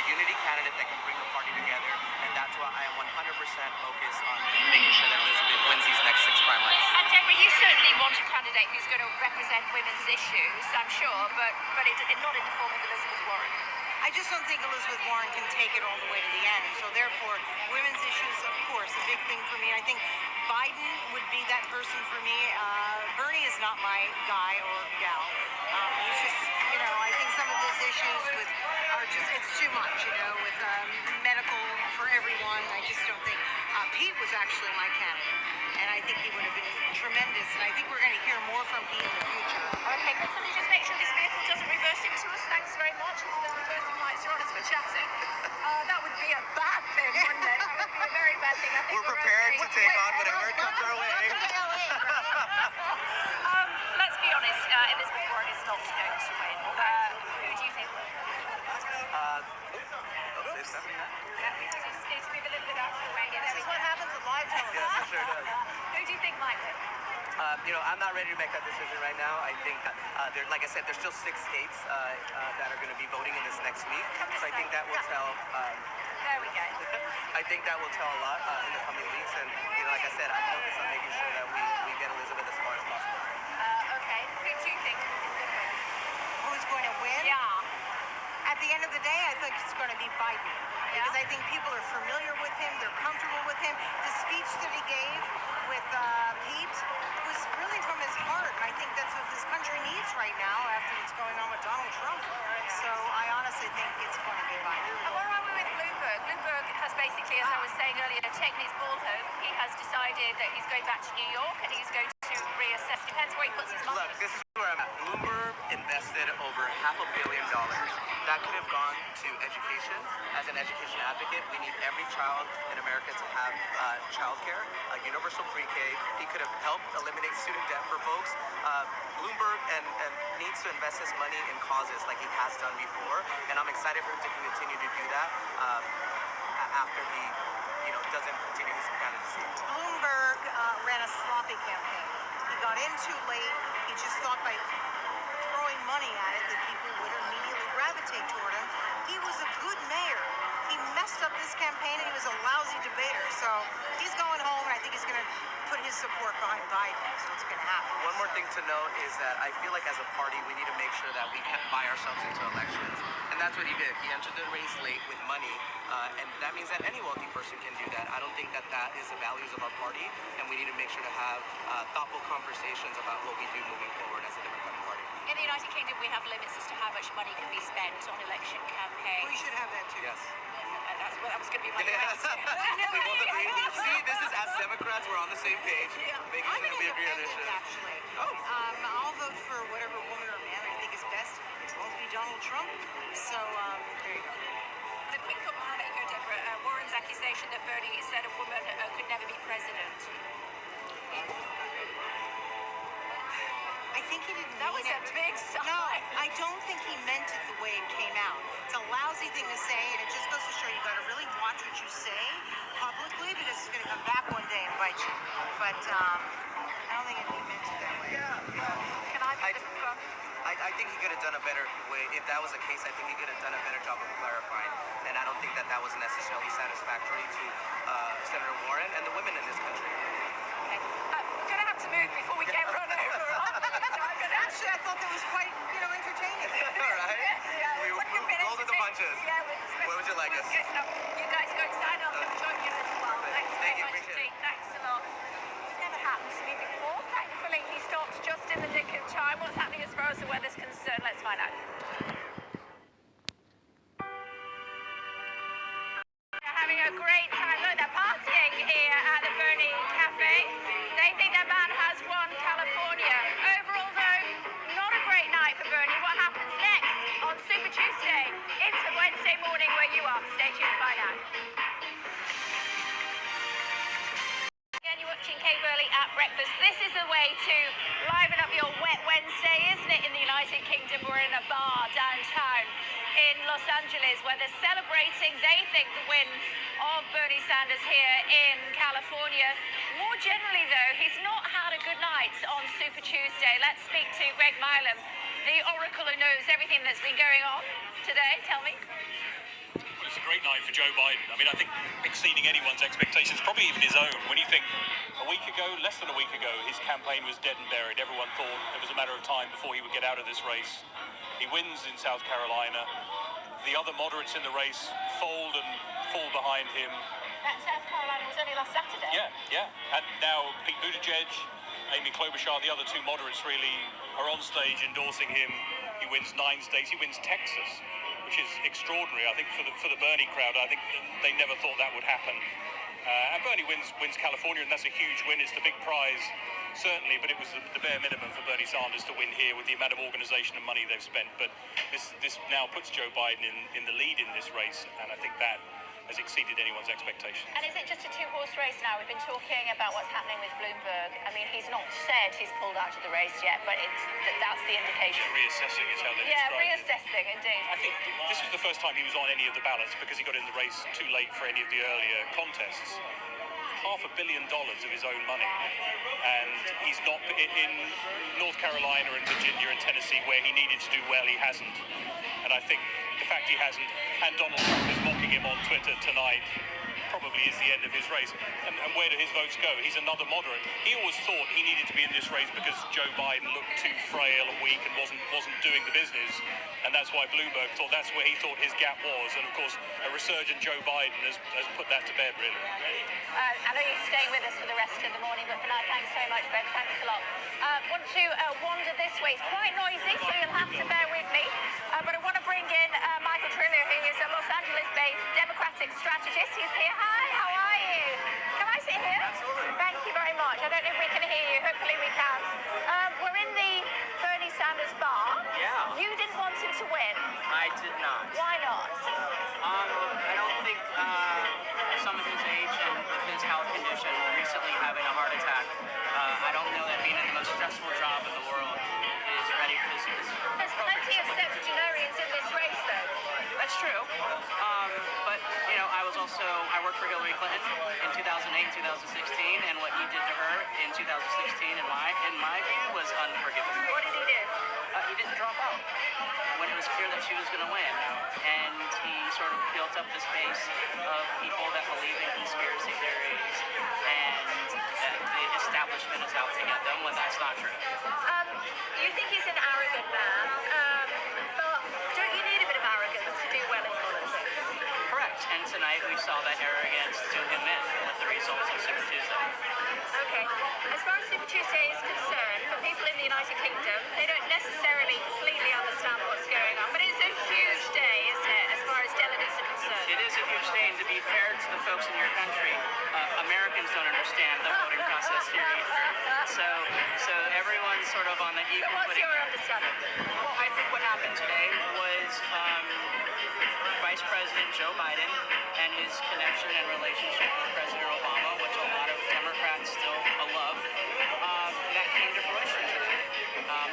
unity candidate that can bring the party together, and that's why I am 100% focused on making sure that Elizabeth wins these next 6 primaries. And Deborah, you certainly want a candidate who's going to represent women's issues, I'm sure, but not in the form of Elizabeth Warren. I just don't think Elizabeth Warren can take it all the way to the end. So therefore, women's issues, of course, a big thing for me. I think Biden would be that person for me. Bernie is not my guy or gal. He's just, I think some of his issues are just, it's too much, with medical for everyone. I just don't think. Pete was actually my candidate, and I think he would have been tremendous. And I think we're going to hear more from Pete in the future. Okay, can somebody just make sure this vehicle doesn't reverse into us? Thanks very much. It's the reversing lights are on as we're chatting. That would be a bad thing, wouldn't it? That would be a very bad thing. I think We're prepared to take on whatever comes our way. Let's be honest, Elizabeth Warren is not going to win. Who do you think will? Yeah, we just need to move a little bit out of the way here. This is what happens with live television. Yes, it sure does. Who do you think might win? I'm not ready to make that decision right now. I think, like I said, there's still 6 states that are going to be voting in this next week. So I think that will tell. There we go. I think that will tell a lot in the coming weeks. And like I said, I'm focused on making sure that we get Elizabeth as far as possible. Okay. Who do you think is going to win? Who's going to win? Yeah. At the end of the day, I think it's going to be Biden. Because I think people are familiar with him, they're comfortable with him. The speech that he gave with Pete was really from his heart. And I think that's what this country needs right now after what's going on with Donald Trump. So I honestly think it's going to be Biden. And where are we with Bloomberg? Bloomberg has basically, as I was saying earlier, taken his ball home. He has decided that he's going back to New York and he's going to reassess. Depends where he puts his money. Look, this is where I'm at. Bloomberg invested over $500 million. That could have gone to education. As an education advocate, we need every child in America to have childcare, universal pre-K. He could have helped eliminate student debt for folks. Bloomberg and needs to invest his money in causes like he has done before, and I'm excited for him to continue to do that after he, doesn't continue his candidacy. Bloomberg ran a sloppy campaign. He got in too late. He just thought by throwing money at it that people would immediately gravitate toward him. He was a good mayor. He messed up this campaign and he was a lousy debater. So he's going home, and I think he's going to put his support behind Biden. So what's going to happen. One more thing to note is that I feel like as a party, we need to make sure that we can't buy ourselves into elections. And that's what he did. He entered the race late with money. And that means that any wealthy person can do that. I don't think that is the values of our party. And we need to make sure to have thoughtful conversations about what we do moving forward as a Democratic Party. In the United Kingdom, we have limits as to how much money can be spent on election campaigns. We should have that too. Yes. That was going to be my question. We both agree. See, this is as Democrats, we're on the same page. Making sure that we agree on issues. Actually. I'll vote for whatever woman or man I think is best. It won't be Donald Trump. So there you go. A quick comment on it, Deborah. Warren's accusation that Bernie said a woman could never be president. I think he didn't That mean was a big sign. No, I don't think he meant it the way it came out. It's a lousy thing to say, and it just goes to show you got to really watch what you say publicly, because it's going to come back one day and bite you. But I don't think he meant it that way. Can I think he could have done a better way. If that was the case, I think he could have done a better job of clarifying. And I don't think that was necessarily satisfactory to Senator Warren and the women in this country. Okay. We're going to have to move before we get run over. Actually, I thought that was quite, entertaining. Right? Yeah, We roll with the punches. Yeah, where would you like us? You guys go inside. I'll come join you in a little while. Thanks very much Appreciate indeed. Thanks a lot. It's never happened to me before. Thankfully, he stopped just in the nick of time. What's happening as far as the weather's concerned? Let's find out. They're having a great time. Look, they're partying here at the Burly Cafe. They think their man has won California. Overall, though, not a great night for Bernie. What happens next on Super Tuesday into Wednesday morning where you are? Stay tuned to find out. Again, you're watching Kate Burly at breakfast. This is the way to liven up your wet Wednesday, isn't it? In the United Kingdom, we're in a bar downtown in Los Angeles where they're celebrating, they think, the win of Bernie Sanders here in California. More generally, though, he's not had a good night on Super Tuesday. Let's speak to Greg Milam, the oracle who knows everything that's been going on today. Tell me. great night for Joe Biden. I mean, I think exceeding anyone's expectations, probably even his own. When you think less than a week ago, his campaign was dead and buried. Everyone thought it was a matter of time before he would get out of this race. He wins in South Carolina. The other moderates in the race fold and fall behind him. That South Carolina was only last Saturday. Yeah. And now Pete Buttigieg, Amy Klobuchar, the other two moderates really are on stage endorsing him. He wins 9 states. He wins Texas, which is extraordinary. I think for the Bernie crowd, I think they never thought that would happen. And Bernie wins California, and that's a huge win. It's the big prize, certainly, but it was the bare minimum for Bernie Sanders to win here with the amount of organisation and money they've spent. But this now puts Joe Biden in the lead in this race, and I think that has exceeded anyone's expectations. And is it just a 2-horse race now? We've been talking about what's happening with Bloomberg. I mean, he's not said he's pulled out of the race yet, but that's the indication. Reassessing is how they describe it. Yeah, reassessing, indeed. I think this was the first time he was on any of the ballots because he got in the race too late for any of the earlier contests. $500 million of his own money, and he's not in North Carolina and Virginia and Tennessee where he needed to do well. He hasn't, and I think the fact he hasn't, and Donald Trump is mocking him on Twitter tonight, probably is the end of his race. And where do his votes go? He's another moderate. He always thought he needed to be in this race because Joe Biden looked too frail and weak and wasn't doing the business, and that's why Bloomberg thought that's where he thought his gap was. And of course, a resurgent Joe Biden has put that to bed, really. I know you're staying with us for the rest of the morning, but for now, thanks so much, Ben. Thanks a lot. Want to wander this way. It's quite noisy, so you'll have to bear with me. But I want to bring in Michael Trillo, who is a Los Angeles-based Democratic strategist. He's here. Hi, how are you? Can I sit here? Absolutely. Thank you very much. I don't know if we can hear you. Hopefully we can. We're in the Bernie Sanders bar. Yeah. You didn't want him to win. I did not. Why not? I don't think some of his age and with his health condition, recently having a heart attack, I don't know that being in the most stressful job in the world is ready for this. There's plenty of septuagenarians in this race, though. That's true. But, I worked for Hillary Clinton in 2008, 2016, and what he did to her in 2016, in my view, was unforgivable. What did he do? He didn't drop out when it was clear that she was going to win. And he sort of built up this base of people that believe in conspiracy theories and that the establishment is out to get them when that's not true. You think he's an arrogant man, but don't you need a bit of arrogance to do well in politics? Correct. And tonight we saw that arrogance do him in with the results of Super Tuesday. Okay. As far as Super Tuesday is concerned, for people in the United Kingdom, they don't necessarily completely understand what's going on, but it's a huge day, isn't it, as far as delegates are concerned? It is a huge day, and to be fair to the folks in your country, Americans don't understand the voting process here either. So everyone's sort of on the equal What's footing. your understanding? Well, I think what happened today was Vice President Joe Biden and his connection and relationship with President Obama, which a lot of Democrats still love, that came to fruition today.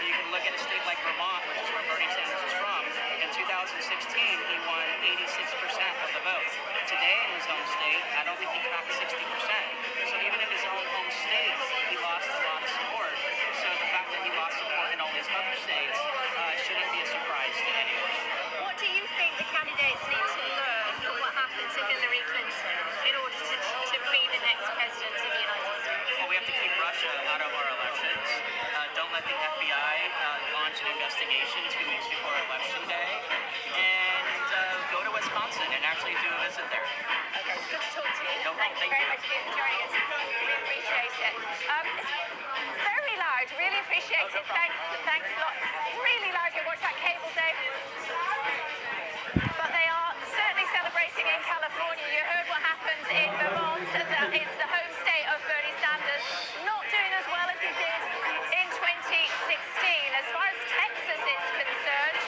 You can look at a state like Vermont, which is where Bernie Sanders is from. In 2016, he won 86% of the vote. Today in his home state, I don't think he cracked 60%. So even in his own home state, he lost a lot of support. So the fact that he lost support in all these other states shouldn't be a surprise to anyone. What do you think the candidates need to learn from what happened to Hillary Clinton in order to be the next president of the United States? Well, we have to keep Russia out of our elections. Don't let the FBI launch an investigation 2 weeks before Election Day. And go to Wisconsin and actually do a visit there. Okay, good to talk to you. No problem. Thank you very much for joining us. We appreciate it. It's very loud. Really appreciate it. Thanks a lot. Really loud here. Watch that cable, Dave. But they are certainly celebrating in California. You heard what happens in Vermont. It's the home state of Bernie Sanders. Not doing as well as he did in 2016. As far as Texas is concerned,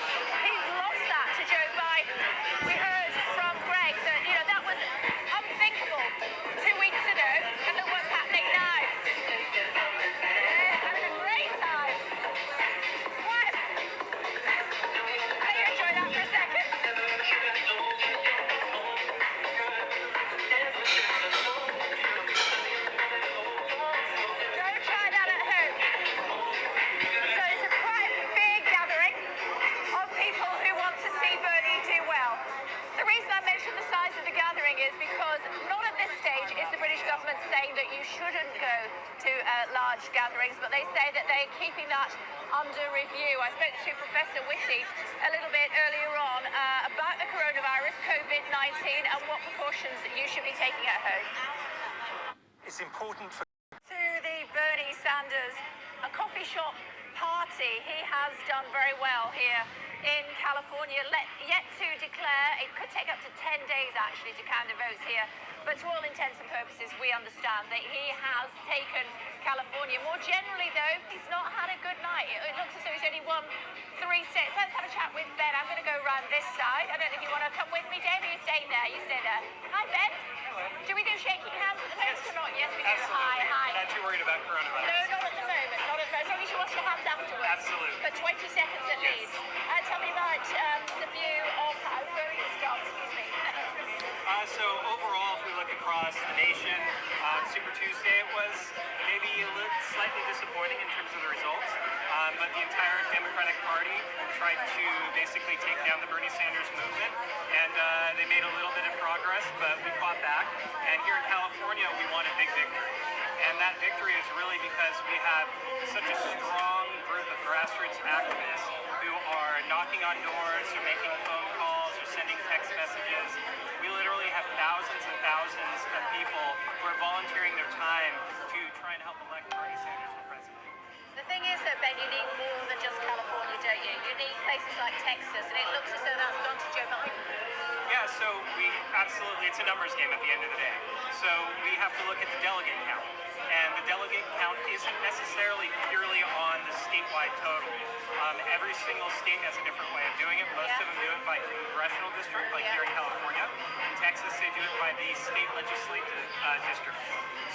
he's lost that to Joe Biden. We heard from Greg that, that was unthinkable 2 weeks ago. And look what's happening now. They're having a great time. What? Let you enjoy that for a second. British government saying that you shouldn't go to large gatherings, but they say that they're keeping that under review. I spoke to Professor Whitty a little bit earlier on about the coronavirus, COVID-19, and what precautions that you should be taking at home. It's important for To the Bernie Sanders, a coffee shop party. He has done very well here in California, yet to declare. It could take up to 10 days actually to count the votes here, but to all intents and purposes we understand that he has taken California. More generally though, he's not had a good night. It looks as though he's only won 3 sets. Let's have a chat with Ben. I'm going to go around this side. I don't know if you want to come with me, Dave. Are you staying there? You stay there. Hi, Ben. Do we do shaking hands at the moment or not? Yes, we do. Absolutely. Hi. Not too worried about coronavirus. No, not at the moment. Not at the moment. As long as you wash your hands afterwards. Absolutely. For 20 seconds at least. Tell me about the view of how Bernie has done. Excuse me. So overall, if we look across the nation, Super Tuesday was maybe a little slightly disappointing in terms of the results, but the entire Democratic Party tried to basically take down the Bernie Sanders movement, and they made a little bit of progress, but we fought back. And here in California, we won a big victory. And that victory is really because we have such a strong group of grassroots activists who are knocking on doors, or making phone calls, or sending text messages. We literally have thousands and thousands of people who are volunteering their time to try and help elect Bernie Sanders for president. The thing is that, Ben, you need more than just California, don't you? You need places like Texas, and it looks as though that's gone to Joe Biden. Yeah, so we absolutely, it's a numbers game at the end of the day. So we have to look at the delegate count. And the delegate count isn't necessarily purely on the statewide total. Every single state has a different way of doing it. Most of them do it by congressional district, like here in California. In Texas, they do it by the state legislative district.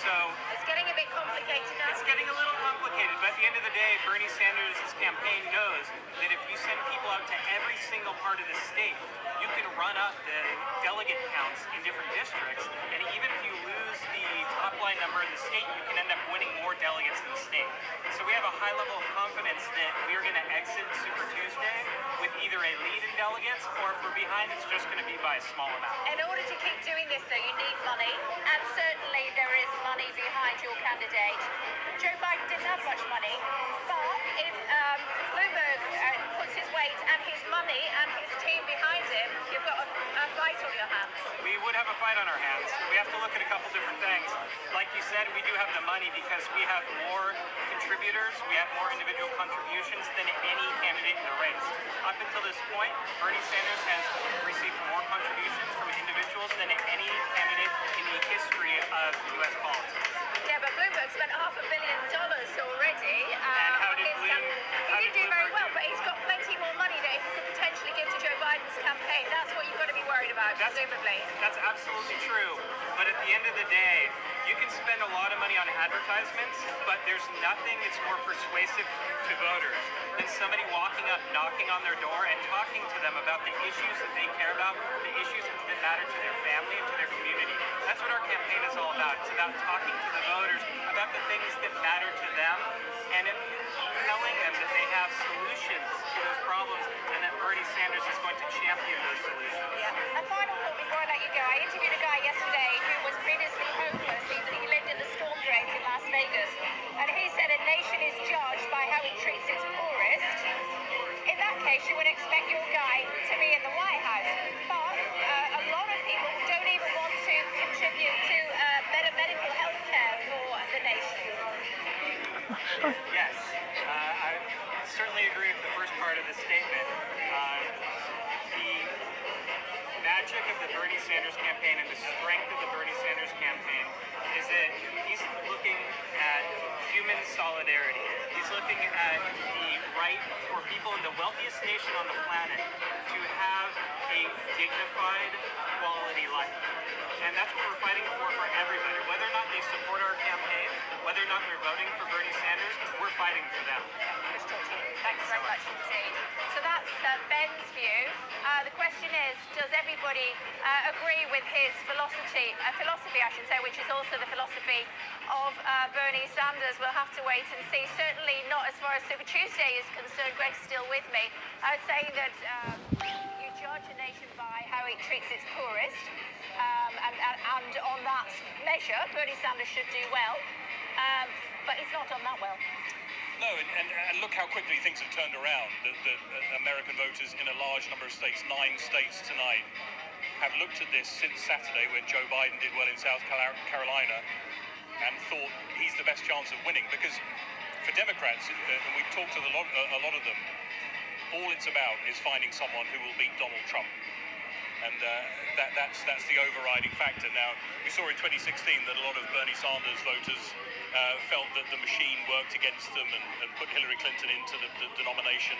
So It's getting a bit complicated now. it's getting a little complicated, but at the end of the day, Bernie Sanders' campaign knows that if you send people out to every single part of the state, you can run up the delegate counts in different districts, and even if you lose the top line number in the state, you can end up winning more delegates in the state. So we have a high level of confidence that we are going to exit Super Tuesday with either a lead in delegates, or if we're behind, it's just going to be by a small amount. In order to keep doing this, though, you need money, and certainly there is money behind your candidate. Joe Biden didn't have much money, but if Bloomberg puts his weight and his money and his team behind him, you've got a fight on your hands. We would have a fight on our hands. We have to look at a couple different things. Like you said, we do have the money because we have more contributors, we have more individual contributions than any candidate in the race. Up until this point, Bernie Sanders has received more contributions from individuals than any candidate in the history of U.S. politics. Yeah, but Bloomberg spent $500 million already. And how did He did do very well, but he's got plenty more money that he could potentially give to Joe Biden's campaign. That's what you've got to be worried about, presumably. That's absolutely true. But at the end of the day, you can spend a lot of money on advertisements, but there's nothing that's more persuasive to voters than somebody walking up, knocking on their door, and talking to them about the issues that they care about, the issues that matter to their family and to their community. That's what our campaign is all about. It's about talking to the voters about the things that matter to them, and telling them that they have solutions to those problems, and that Bernie Sanders is going to champion those solutions. Yeah. A final thought before I let you go. I interviewed a guy yesterday who was previously homeless. He lived in the storm drains in Las Vegas. And he said a nation is judged by how it treats its poorest. In that case, you would expect your guy to be in the White House. But a lot of people don't even want to contribute to better medical health care for the nation. Yes, I certainly agree with the first part of the statement. The magic of the Bernie Sanders campaign and the strength of the Bernie Sanders campaign is that he's looking at human solidarity. He's looking at the right for people in the wealthiest nation on the planet to have a dignified, quality life. And that's what we're fighting for everybody. Whether or not they support our campaign, whether or not they're voting for Bernie Sanders, we're fighting for them. Thanks very much indeed. So that's Ben's view. The question is, does everybody agree with his philosophy, I should say, which is also the philosophy of Bernie Sanders? We'll have to wait and see. Certainly not as far as Super Tuesday is concerned. Greg's still with me. I would say that you judge a nation by how it treats its poorest. And on that measure, Bernie Sanders should do well. But he's not done that well. No, and look how quickly things have turned around. The American voters in a large number of states, 9 states tonight, have looked at this since Saturday when Joe Biden did well in South Carolina and thought he's the best chance of winning. Because for Democrats, and we've talked to a lot of them, all it's about is finding someone who will beat Donald Trump. And that's the overriding factor. Now, we saw in 2016 that a lot of Bernie Sanders voters felt that the machine worked against them and put Hillary Clinton into the nomination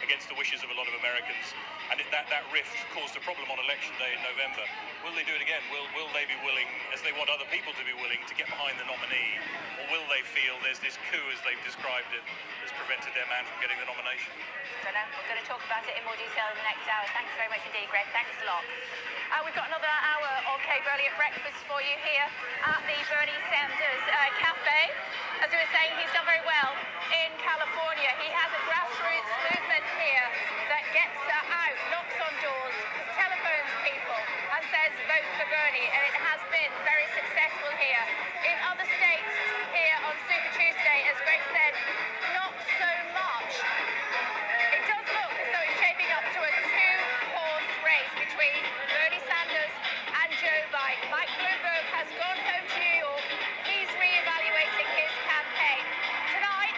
against the wishes of a lot of Americans. And that rift caused a problem on election day in November. Will they do it again? Will they be willing, as they want other people to be willing, to get behind the nominee? Or will they feel there's this coup, as they've described it, that's prevented their man from getting the nomination? Don't know. We're going to talk about it in more detail in the next hour. Thanks very much indeed, Greg. Thanks a lot. We've got another hour of Kay Burly at breakfast for you here at the Bernie Sanders Cafe. As we were saying, he's done very well in California. He has a grassroots movement here that gets out, knocks on doors, telephones people and says vote for Bernie, and it has been very successful here. In other states here on Super Tuesday, as Greg said, not so much. It does look as though it's shaping up to a two-horse race between Bernie Sanders and Joe Biden. Mike Bloomberg has gone home to New York. He's re-evaluating his campaign. Tonight,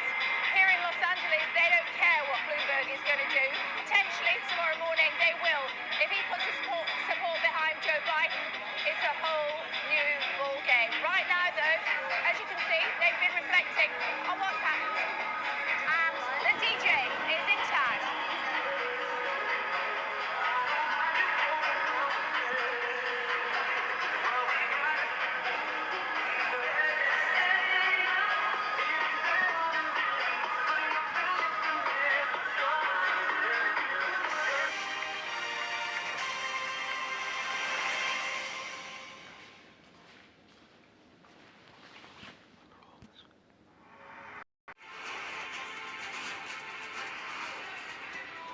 here in Los Angeles, they don't care what Bloomberg is going to do. Potentially, tomorrow morning, they will. If he puts his support behind Joe Biden, it's a whole new ball game. Right now, though, as you can see, they've been reflecting on what's happened. And the DJ is in town.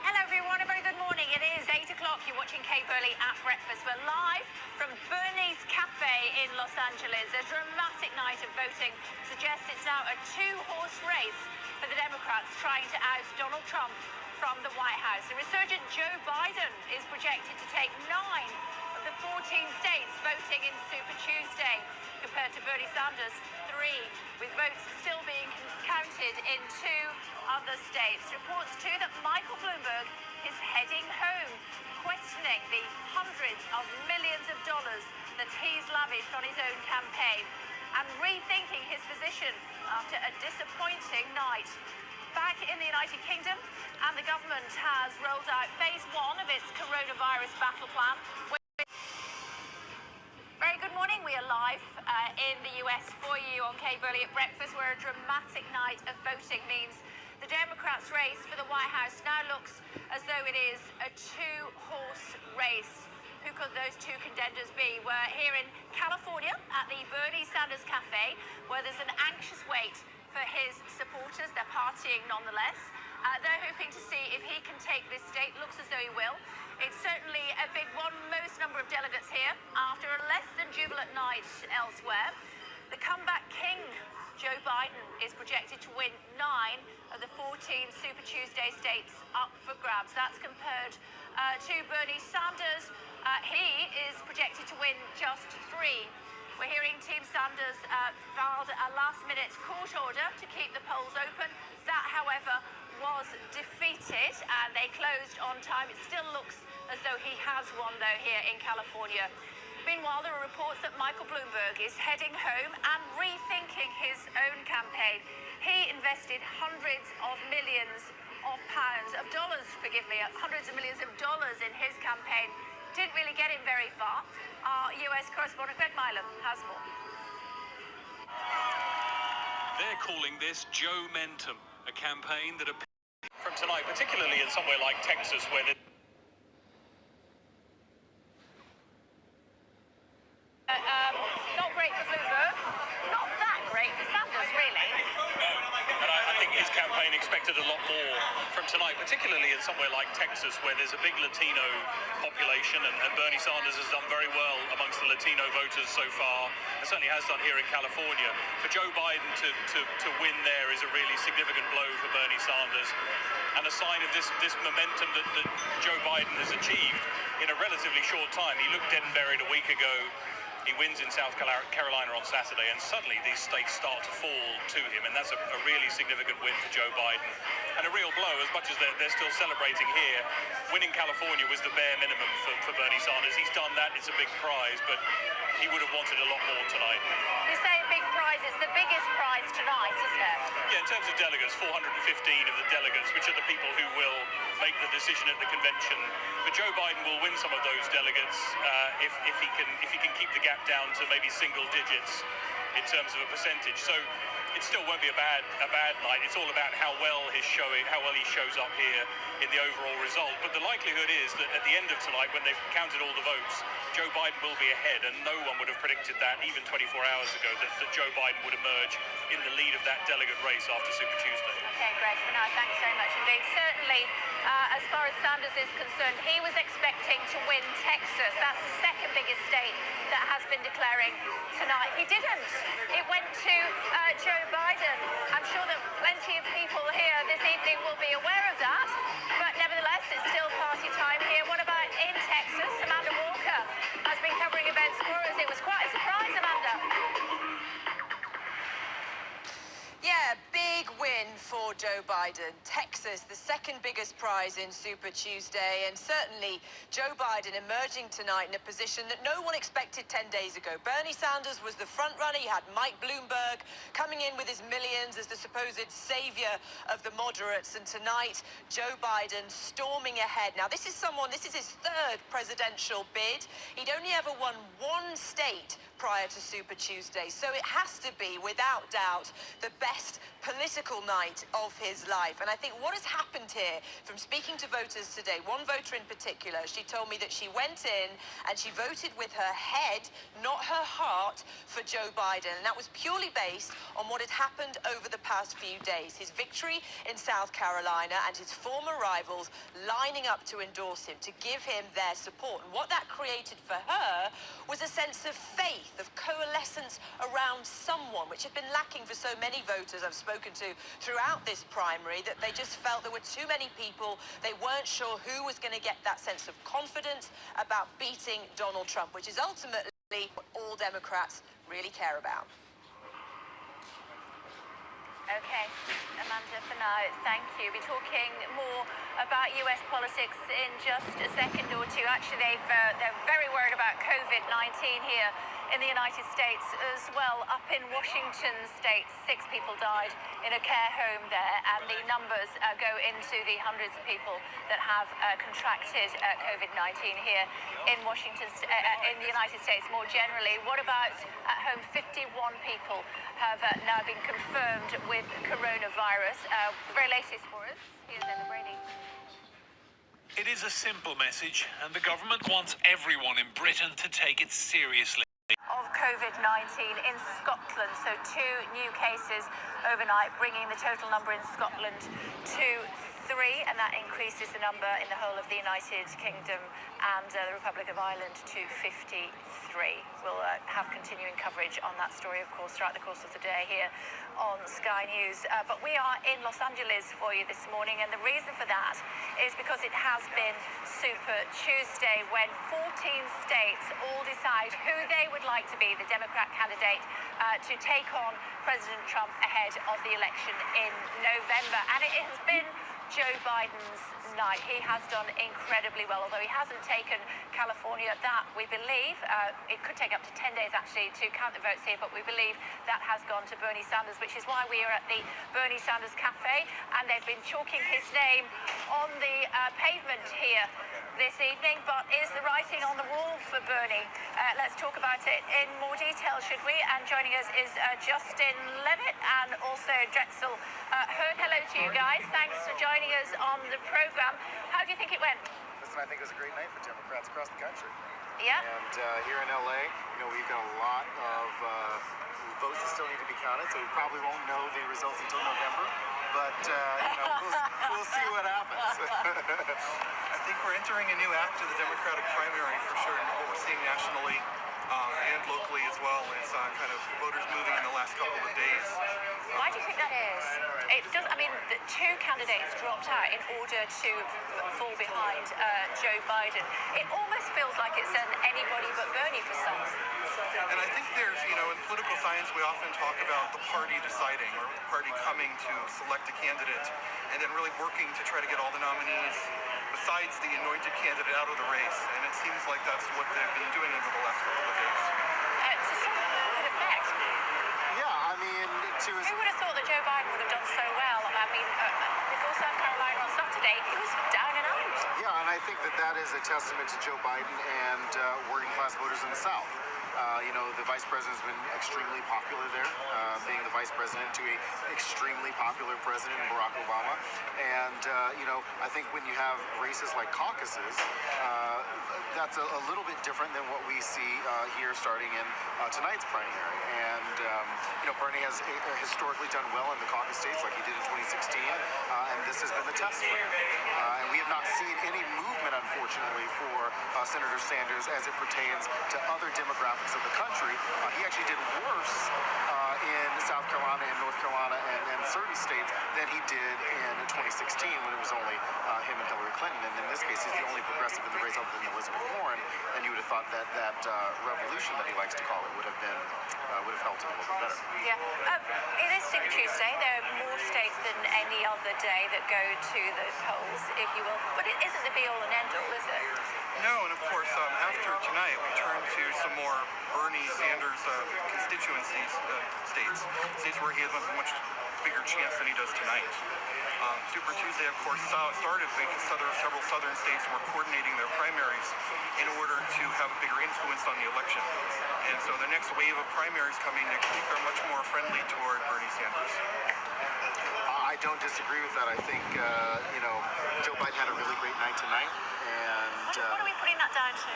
Hello everyone, a very good morning. It is 8 o'clock. You're watching Kay Burly at breakfast. We're live from Bernie's Cafe in Los Angeles. A dramatic night of voting suggests it's now a two-horse race for the Democrats trying to oust Donald Trump from the White House. The resurgent Joe Biden is projected to take 9 of the 14 states voting in Super Tuesday, compared to Bernie Sanders' 3, with votes still being counted in 2 other states. Reports too that Michael Bloomberg is heading home, questioning the hundreds of millions of dollars that he's lavished on his own campaign and rethinking his position after a disappointing night. Back in the United Kingdom, and the government has rolled out phase 1 of its coronavirus battle plan. Very good morning. We are live in the US for you on Kay Burly at breakfast, where a dramatic night of voting means the Democrats' race for the White House now looks as though it is a two-horse race. Who could those 2 contenders be? We're here in California at the Bernie Sanders Cafe, where there's an anxious wait for his supporters. They're partying nonetheless. They're hoping to see if he can take this state. Looks as though he will. It's certainly a big one. Most number of delegates here after a less than jubilant night elsewhere. The comeback king, Joe Biden, is projected to win 9 of the 14 Super Tuesday states up for grabs. That's compared to Bernie Sanders. He is projected to win just 3. We're hearing Team Sanders filed a last-minute court order to keep the polls open. That, however, was defeated and they closed on time. It still looks as though he has won, though, here in California. Meanwhile, there are reports that Michael Bloomberg is heading home and rethinking his own campaign. He invested hundreds of millions of pounds, of dollars, forgive me, hundreds of millions of dollars in his campaign. Didn't really get him very far. Our US correspondent Greg Milam has more. They're calling this Joe-mentum, a campaign that from tonight, particularly in somewhere like Texas, where not great for Bloomberg, not that great for Sanders, really. and I think his campaign expected a lot more from tonight, particularly in somewhere like Texas, where there's a big Latino population, and Bernie Sanders has done very well amongst the Latino voters so far, and certainly has done here in California. For Joe Biden to win there is a really significant blow for Bernie Sanders, and a sign of this momentum that Joe Biden has achieved in a relatively short time. He looked dead and buried a week ago. He wins in South Carolina on Saturday, and suddenly these states start to fall to him, and that's a really significant win for Joe Biden. And a real blow, as much as they're still celebrating here. Winning California was the bare minimum for Bernie Sanders. He's done that, it's a big prize, but he would have wanted a lot more tonight. You say a big prize, it's the biggest prize tonight, isn't it? Yeah, in terms of delegates, 415 of the delegates, which are the people who will make the decision at the convention. But Joe Biden will win some of those delegates if he can keep the gap down to maybe single digits in terms of a percentage. So it still won't be a bad night. It's all about how well he shows up here in the overall result. But the likelihood is that at the end of tonight, when they've counted all the votes, Joe Biden will be ahead, and no one would have predicted that even 24 hours ago, that Joe Biden would emerge in the lead of that delegate race after Super Tuesday. Okay, great. No, thanks so much indeed. Certainly, as far as Sanders is concerned, he was expecting to win Texas. That's the second biggest state that has been declaring tonight. He didn't. It went to Joe Biden. I'm sure that plenty of people here this evening will be aware of that, but nevertheless, it's still party time here. What about in Texas? Amanda Walker has been covering events for us. It was quite a surprise, Amanda. Yeah, big win for Joe Biden. Texas, the second biggest prize in Super Tuesday, and certainly Joe Biden emerging tonight in a position that no one expected 10 days ago. Bernie Sanders was the front runner. He had Mike Bloomberg coming in with his millions as the supposed savior of the moderates, and tonight Joe Biden storming ahead. Now, this is his third presidential bid. He'd only ever won one state prior to Super Tuesday, so it has to be, without doubt, the best political night of his life. And I think what has happened here, from speaking to voters today, one voter in particular, she told me that she went in and she voted with her head, not her heart, for Joe Biden. And that was purely based on what had happened over the past few days. His victory in South Carolina and his former rivals lining up to endorse him, to give him their support. And what that created for her was a sense of faith, of coalescence around someone, which had been lacking for so many voters I've spoken to throughout this primary, that they just felt there were too many people. They weren't sure who was going to get that sense of confidence about beating Donald Trump, which is ultimately what all Democrats really care about. Okay, Amanda, for now, thank you. We'll be talking more about US politics in just a second or two. Actually, they're very worried about COVID-19 here in the United States as well. Up in Washington state, 6 people died in a care home there, and the numbers go into the hundreds of people that have contracted COVID-19 here in Washington, in the United States more generally. What about at home? 51 people have now been confirmed with coronavirus. The very latest for us, here's Emma Brady. It is a simple message, and the government wants everyone in Britain to take it seriously. Of COVID-19 in Scotland, so 2 new cases overnight, bringing the total number in Scotland to 3, and that increases the number in the whole of the United Kingdom and the Republic of Ireland to 53. We'll have continuing coverage on that story, of course, throughout the course of the day here on Sky News. But we are in Los Angeles for you this morning, and the reason for that is because it has been Super Tuesday, when 14 states all decide who they would like to be the Democrat candidate to take on President Trump ahead of the election in November. And it has been Joe Biden's night. He has done incredibly well, although he hasn't taken California. That, we believe, it could take up to 10 days actually to count the votes here, but we believe that has gone to Bernie Sanders, which is why we are at the Bernie Sanders Cafe, and they've been chalking his name on the pavement here this evening. But is the writing on the wall for Bernie? Let's talk about it in more detail, should we? And joining us is Justin Levitt and also Drexel Hearn. Hello to you guys. Thanks for joining us on the program. How do you think it went? Listen, I think it was a great night for Democrats across the country. Yeah. And here in LA, we've got a lot of votes that still need to be counted, so we probably won't know the results until November. but we'll see what happens. I think we're entering a new act of the Democratic primary for sure, and what we're seeing nationally and locally as well is kind of voters moving in the last couple of days. Why do you think that is? It does. I mean, the two candidates dropped out in order to fall behind Joe Biden. It almost feels like it's an anybody but Bernie for some. And I think there's, in political science, we often talk about the party deciding or the party coming to select a candidate and then really working to try to get all the nominees besides the anointed candidate out of the race. And it seems like that's what they've been doing over the last couple of days. To some good effect. Yeah, I mean, Who would have thought that Joe Biden would have done so well? I mean, before South Carolina on Saturday, he was down and out. Yeah, and I think that is a testament to Joe Biden and working class voters in the South. The vice president's been extremely popular there, being the vice president to a extremely popular president, Barack Obama. And, I think when you have races like caucuses, that's a little bit different than what we see here starting in tonight's primary. And, Bernie has historically done well in the caucus states like he did in 2016, and this has been the test for him. And we have not seen any movement, unfortunately, for Senator Sanders as it pertains to other demographics of the country. He actually did worse in South Carolina and North Carolina and certain states than he did in 2016 when it was only him and Hillary Clinton. And in this case, he's the only progressive in the race other than Elizabeth Warren. And you would have thought that revolution that he likes to call it would have helped him a little bit better. Yeah. It is Super Tuesday. There are more states than any other day that go to the polls, if you will. But it isn't the be-all and end-all, is it? No, and of course, after tonight, we turn to some more Bernie Sanders constituencies, states where he has a much bigger chance than he does tonight. Super Tuesday, of course, started because several southern states were coordinating their primaries in order to have a bigger influence on the election. And so the next wave of primaries coming next week are much more friendly toward Bernie Sanders. I don't disagree with that. I think, Joe Biden had a really great night tonight. And What are we putting that down to?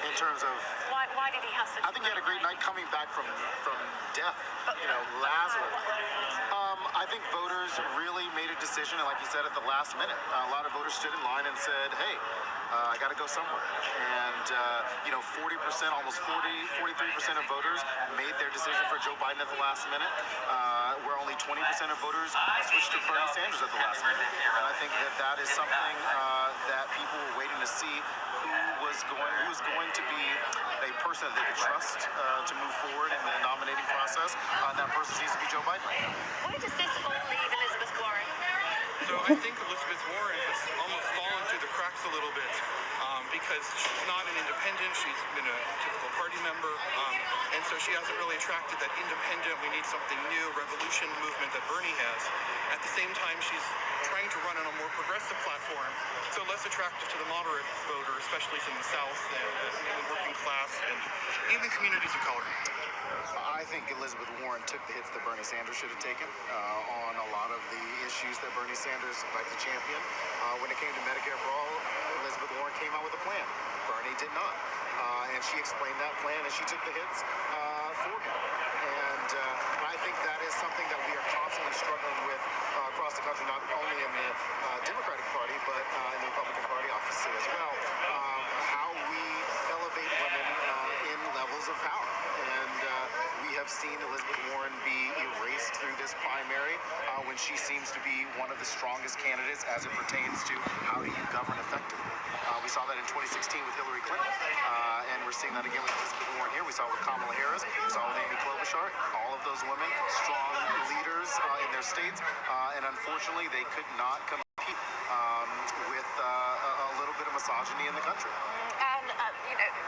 in terms of, Why did he have such I think he had a great night coming back from death, Lazarus. I think voters really made a decision, and like you said, at the last minute. A lot of voters stood in line and said, hey, I got to go somewhere. And, 40%, almost 43% of voters made their decision for Joe Biden at the last minute, where only 20% of voters switched to Bernie Sanders at the last minute. And I think that is something that people were waiting to see who was going to be a person that they could trust to move forward in the nominating process. And that person seems to be Joe Biden right now. Where does this all leave Elizabeth Warren? So I think Elizabeth Warren has almost fallen through the cracks a little bit because she's not an independent. She's been a typical party member. And so she hasn't really attracted that independent, we need something new, revolution movement that Bernie has. At the same time, she's trying to run on a more progressive platform, so less attractive to the moderate voter, especially in the South and the working class and even communities of color. I think Elizabeth Warren took the hits that Bernie Sanders should have taken on a lot of the issues that Bernie Sanders liked to champion. When it came to Medicare for All, Elizabeth Warren came out with a plan. Bernie did not. And she explained that plan and she took the hits for him. And I think that is something that we are constantly struggling with across the country, not only in the Democratic Party, but in the Republican Party obviously as well. How we elevate women in levels of power. And we have seen Elizabeth Warren be erased through this primary when she seems to be one of the strongest candidates as it pertains to how do you govern effectively. We saw that in 2016 with Hillary Clinton, and we're seeing that again with Elizabeth Warren here. We saw it with Kamala Harris. We saw it with Amy Klobuchar. All of those women, strong leaders in their states, and unfortunately they could not compete with a little bit of misogyny in the country. And,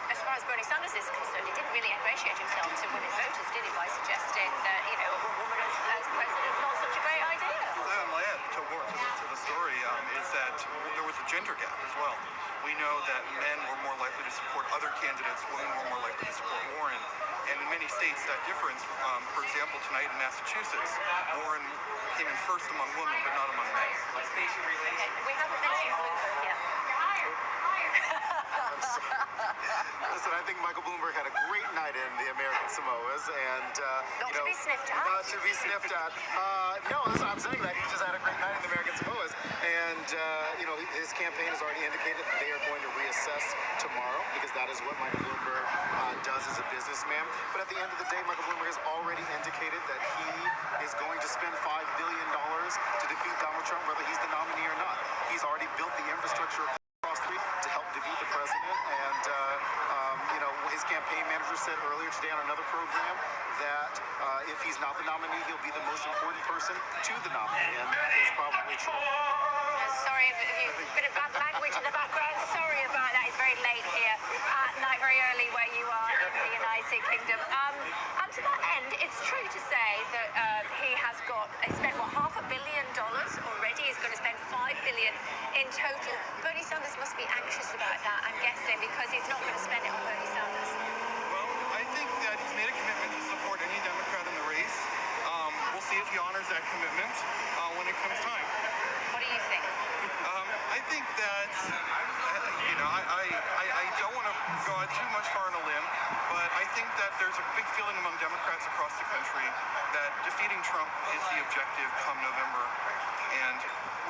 as far as Bernie Sanders is concerned, he didn't really ingratiate himself to women voters, did he, by suggesting that, a woman as president was not such a great idea? I'll add to the story is that there was a gender gap as well. We know that men were more likely to support other candidates, women were more likely to support Warren. And in many states, that difference, for example, tonight in Massachusetts, Warren came in first among women, but not among men. Okay, we haven't mentioned Bloomberg yet. Listen, I think Michael Bloomberg had a great night in the American Samoas, and Not to be sniffed at. Not to be sniffed at. No, listen, I'm saying that he just had a great night in the American Samoas, and his campaign has already indicated that they are going to reassess tomorrow because that is what Michael Bloomberg does as a businessman. But at the end of the day, Michael Bloomberg has already indicated that he is going to spend $5 billion to defeat Donald Trump, whether he's the nominee or not. He's already built the infrastructure across the street to help defeat the president, and his campaign manager said earlier today on another program that if he's not the nominee, he'll be the most important person to the nominee, and it's probably true. Sorry if you've got a bad language in the background. Sorry about that. It's very late here at night, very early where you are in the United Kingdom. And to that end, it's true to say that he spent $500 million already. He's going to spend $5 billion in total. Bernie Sanders must be anxious about that, I'm guessing, because he's not going to spend it on Bernie Sanders. Well, I think that he's made a commitment to support any Democrat in the race. We'll see if he honors that commitment when it comes time. What do you think? I think that, I don't want to go out too much far on a limb, but I think that there's a big feeling among Democrats across the country that defeating Trump is the objective come November, and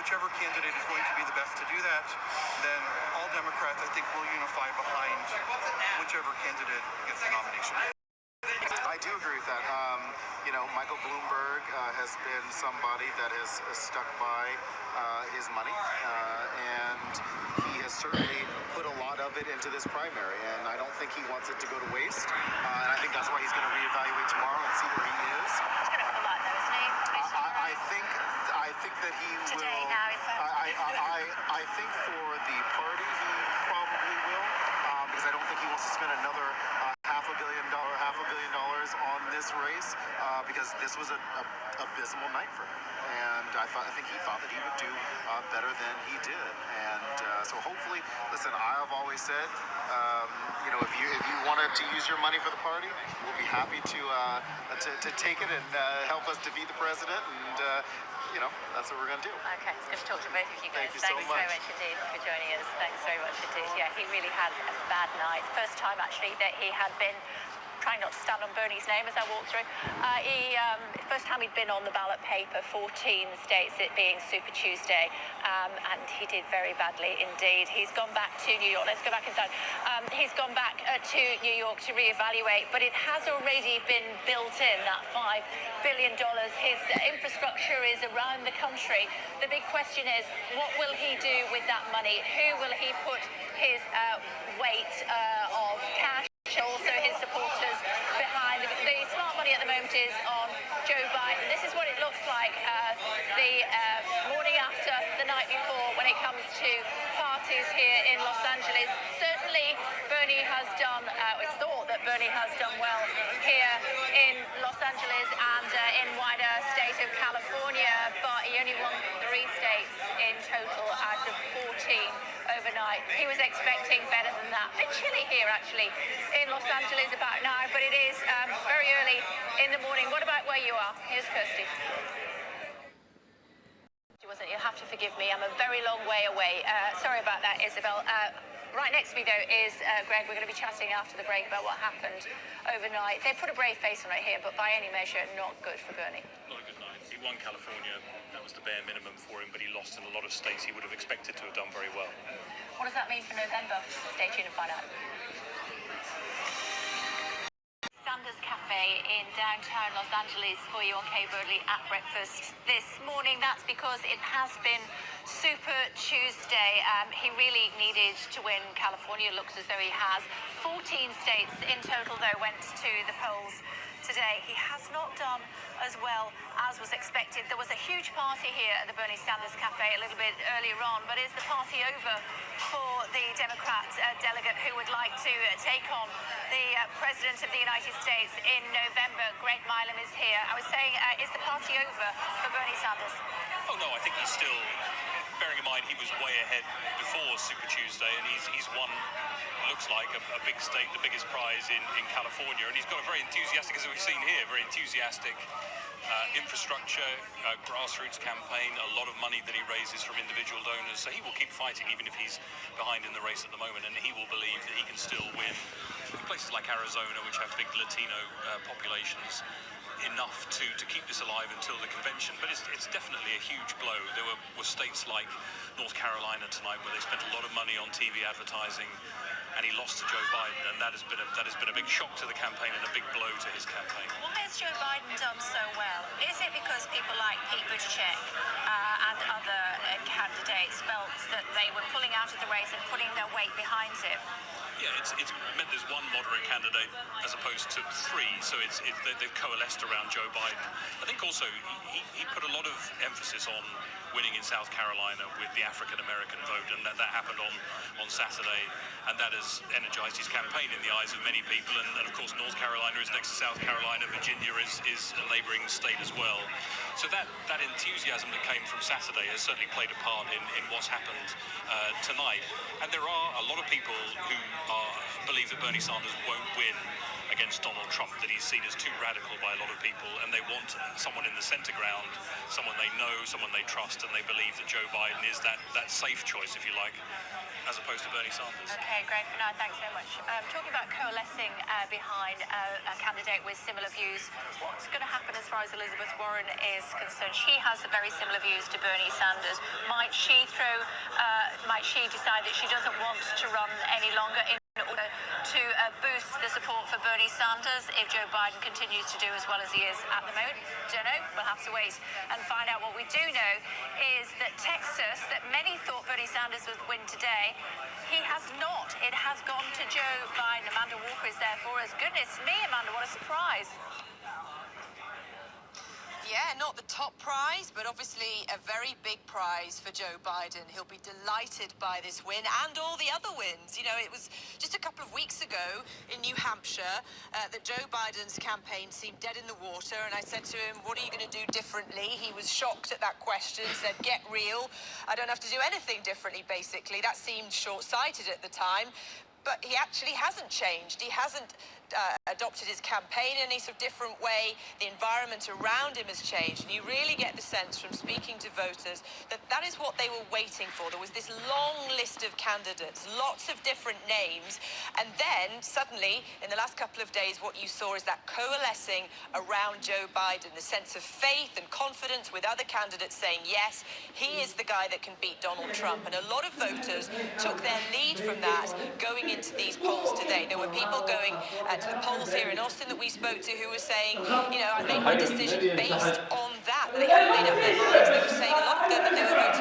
whichever candidate is going to be the best to do that, then all Democrats, I think, will unify behind whichever candidate gets the nomination. I do agree with that. Michael Bloomberg has been somebody that has stuck by his money, and he has certainly put a lot of it into this primary, and I don't think he wants it to go to waste, and I think that's why he's going to reevaluate tomorrow and see where he is. He's going to pull out though, isn't he? I think that he will. Today, now, in fact. I think for the party he probably will, because I don't think he wants to spend another $500 million on this race, because this was an abysmal night for him, and I think he thought that he would do better than he did, and so hopefully, listen, I have always said, if you wanted to use your money for the party, we'll be happy to take it and help us defeat the president, and that's what we're going to do. Okay, it's good to talk to both of you guys. Thank you so Thanks much. very much indeed for joining us. Thanks very much indeed. Yeah, he really had a bad night. First time actually that he had been trying not to stand on Bernie's name as I walked through. First time he'd been on the ballot paper, 14 states, it being Super Tuesday, and he did very badly indeed. He's gone back to New York. Let's go back inside. He's gone back to New York to reevaluate, but it has already been built in, that $5 billion. His infrastructure is around the country. The big question is, what will he do with that money? Who will he put his weight of cash, also his supporters behind? The smart money at the moment is on Joe Biden. This is what it looks like the morning after, the night before, when it comes to parties here in Los Angeles. Certainly Bernie has done, it's thought that Bernie has done well here in Los Angeles and in wider state of California, but he only won 3 states in total out of 14 overnight. He was expecting better than that. A bit chilly here actually in Los Angeles about now, but it is very early in the morning. What about where you are? Here's Kirsty. You'll have to forgive me. I'm a very long way away. Sorry about that, Isabel. Right next to me, though, is Greg. We're going to be chatting after the break about what happened overnight. They put a brave face on it here, but by any measure, not good for Bernie. Not a good night. He won California. That was the bare minimum for him, but he lost in a lot of states he would have expected to have done very well. What does that mean for November? Stay tuned and find out. Sanders Cafe in downtown Los Angeles for you on Kay Burly at breakfast this morning. That's because it has been Super Tuesday. He really needed to win California. Looks as though he has. 14 states in total, though, went to the polls today. He has not done as well as was expected. There was a huge party here at the Bernie Sanders Cafe a little bit earlier on, but is the party over for the Democrat delegate who would like to take on the President of the United States in November? Greg Milam is here. I was saying, is the party over for Bernie Sanders? Oh no, I think he's still, bearing in mind he was way ahead before Super Tuesday, and he's won, looks like, a big stake, the biggest prize in California, and he's got a very enthusiastic, as we've seen here, very enthusiastic infrastructure, grassroots campaign, a lot of money that he raises from individual donors, so he will keep fighting even if he's behind in the race at the moment, and he will believe that he can still win in places places like Arizona, which have big Latino populations, enough to keep this alive until the convention. But it's definitely a huge blow. There were states like North Carolina tonight where they spent a lot of money on TV advertising, and he lost to Joe Biden, and that has been a big shock to the campaign and a big blow to his campaign. Why has Joe Biden done so well? Is it because people like Pete Buttigieg and other candidates felt that they were pulling out of the race and putting their weight behind him? Yeah, it's meant there's one moderate candidate as opposed to three, so they've coalesced around Joe Biden. I think also he put a lot of emphasis on winning in South Carolina with the African American vote, and that happened on Saturday, and that has energized his campaign in the eyes of many people. And of course, North Carolina is next to South Carolina. Virginia is a neighboring state as well. So that enthusiasm that came from Saturday has certainly played a part in what's happened tonight. And there are a lot of people who believe that Bernie Sanders won't win against Donald Trump, that he's seen as too radical by a lot of people, and they want someone in the center ground, someone they know, someone they trust, and they believe that Joe Biden is that safe choice, if you like, as opposed to Bernie Sanders. Okay, great. No, thanks so much. Talking about coalescing behind a candidate with similar views, what's going to happen as far as Elizabeth Warren is concerned? She has very similar views to Bernie Sanders. Might she decide that she doesn't want to run any longer in order to boost the support for Bernie Sanders if Joe Biden continues to do as well as he is at the moment? Don't know. We'll have to wait and find out. What we do know is that Texas, that many thought Bernie Sanders would win today, he has not. It has gone to Joe Biden. Amanda Walker is there for us. Goodness me, Amanda, what a surprise. Yeah, not the top prize, but obviously a very big prize for Joe Biden. He'll be delighted by this win and all the other wins. You know, it was just a couple of weeks ago in New Hampshire that Joe Biden's campaign seemed dead in the water, and I said to him, what are you going to do differently? He was shocked at that question, said, get real. I don't have to do anything differently, basically. That seemed short-sighted at the time. But he actually hasn't changed. He hasn't adopted his campaign in any sort of different way. The environment around him has changed. And you really get the sense from speaking to voters that that is what they were waiting for. There was this long list of candidates, lots of different names. And then suddenly, in the last couple of days, what you saw is that coalescing around Joe Biden, the sense of faith and confidence with other candidates saying, yes, he is the guy that can beat Donald Trump. And a lot of voters took their lead from that going into these polls today. There were people going to the polls here in Austin that we spoke to who were saying, you know, I made my decision based on that. They hadn't made up their minds. They were saying, a lot of them, that they were voting